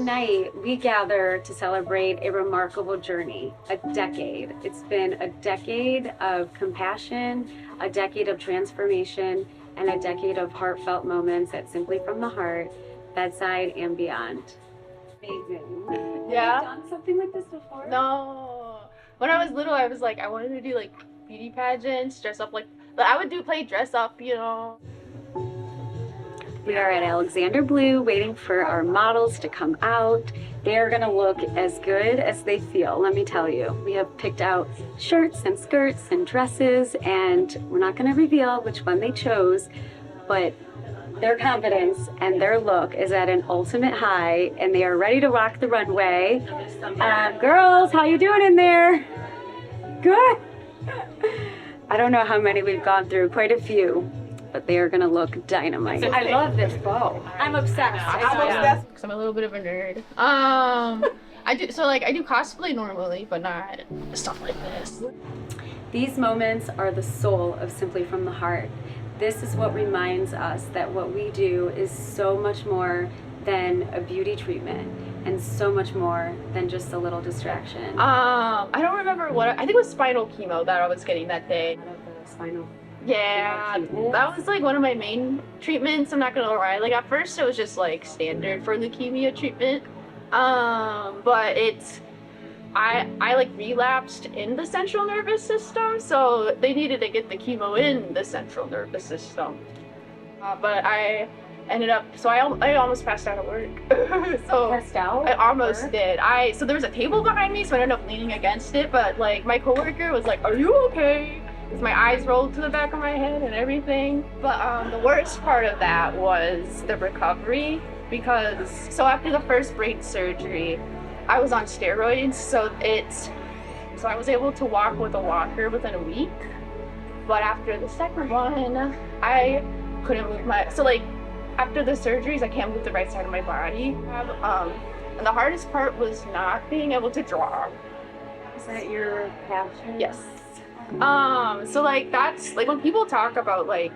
tonight we gather to celebrate a remarkable journey, a decade. It's been a decade of compassion, a decade of transformation, and a decade of heartfelt moments at Simply from the Heart, bedside and beyond. Amazing. Yeah. Have you done something like this before? No. When I was little, I was like, I wanted to do like beauty pageants, dress up like, but I would play dress up, you know. We are at Alexander Blue waiting for our models to come out. They are gonna look as good as they feel, let me tell you. We have picked out shirts and skirts and dresses, and we're not gonna reveal which one they chose, but their confidence and their look is at an ultimate high, and they are ready to rock the runway. Girls, how you doing in there? Good. I don't know how many we've gone through, quite a few, but they are gonna look dynamite. I love this bow. I'm obsessed. I'm obsessed because I'm a little bit of a nerd. I do cosplay normally, but not stuff like this. These moments are the soul of Simply from the Heart. This is what reminds us that what we do is so much more than a beauty treatment and so much more than just a little distraction. I don't remember what, I think it was spinal chemo that I was getting that day. Spinal. Yeah, that was like one of my main treatments, I'm not gonna lie. Like at first it was just like standard for leukemia treatment. But I like relapsed in the central nervous system, so they needed to get the chemo in the central nervous system. But I ended up, so I almost passed out at work. So Passed out? I almost did. So there was a table behind me, so I ended up leaning against it, but like my coworker was like, "Are you okay?" Because my eyes rolled to the back of my head and everything. But the worst part of that was the recovery, because so after the first brain surgery, I was on steroids, so I was able to walk with a walker within a week. But after the second one, I couldn't move after the surgeries, I can't move the right side of my body. And the hardest part was not being able to draw. Is that your passion? Yes. So like that's like when people talk about like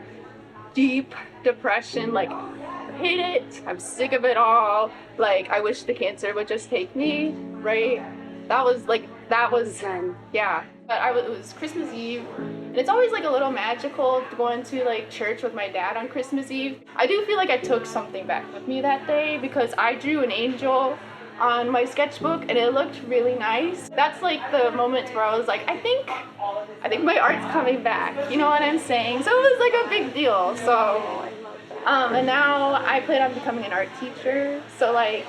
deep depression, like I hate it, I'm sick of it all, like I wish the cancer would just take me, right? That was yeah. But it was Christmas Eve, and it's always like a little magical going to like church with my dad on Christmas Eve. I do feel like I took something back with me that day, because I drew an angel on my sketchbook and it looked really nice. That's like the moment where I was like, I think my art's coming back, you know what I'm saying? So it was like a big deal. So and now I plan on becoming an art teacher, so like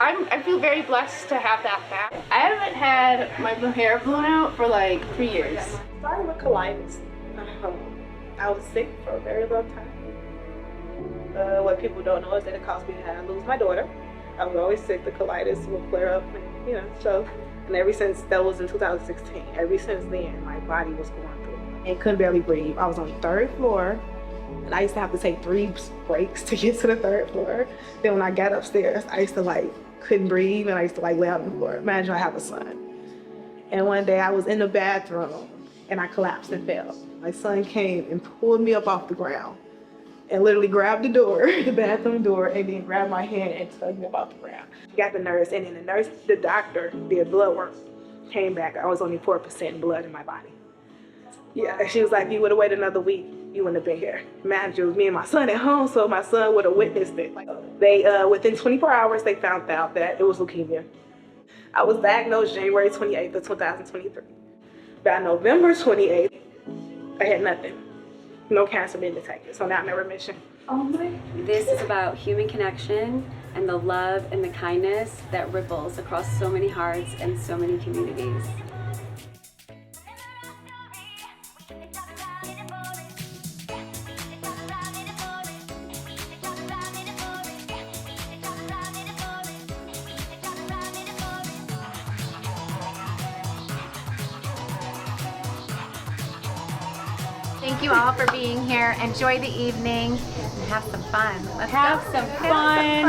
I feel very blessed to have that back. I haven't had my hair blown out for like 3 years. Started with colitis. I was sick for a very long time. What people don't know is that it caused me to lose my daughter. I was always sick. The colitis would flare up, and so. And ever since, that was in 2016. Ever since then, my body was going through and couldn't barely breathe. I was on the 3rd floor, and I used to have to take 3 breaks to get to the 3rd floor. Then when I got upstairs, I used to couldn't breathe, and I used to lay on the floor. Imagine I have a son. And one day I was in the bathroom and I collapsed and fell. My son came and pulled me up off the ground and literally grabbed the door, the bathroom door, and then grabbed my hand and tugged me up off the ground. Got the nurse, and then the doctor did blood work. Came back, I was only 4% blood in my body. Yeah, and she was like, "You would have waited another week, you wouldn't have been here." Imagine, it was me and my son at home, so my son would have witnessed it. They, within 24 hours, they found out that it was leukemia. I was diagnosed January 28th of 2023. By November 28th, I had nothing. No cancer being detected, so now I'm in remission. Oh my. This is about human connection and the love and the kindness that ripples across so many hearts and so many communities. Thank you all for being here. Enjoy the evening and have some fun. Let's Have go. some fun.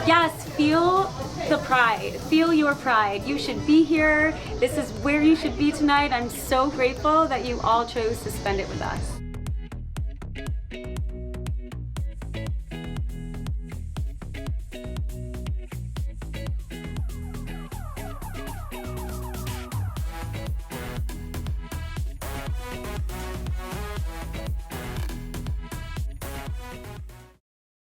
Yes, feel the pride. Feel your pride. You should be here. This is where you should be tonight. I'm so grateful that you all chose to spend it with us.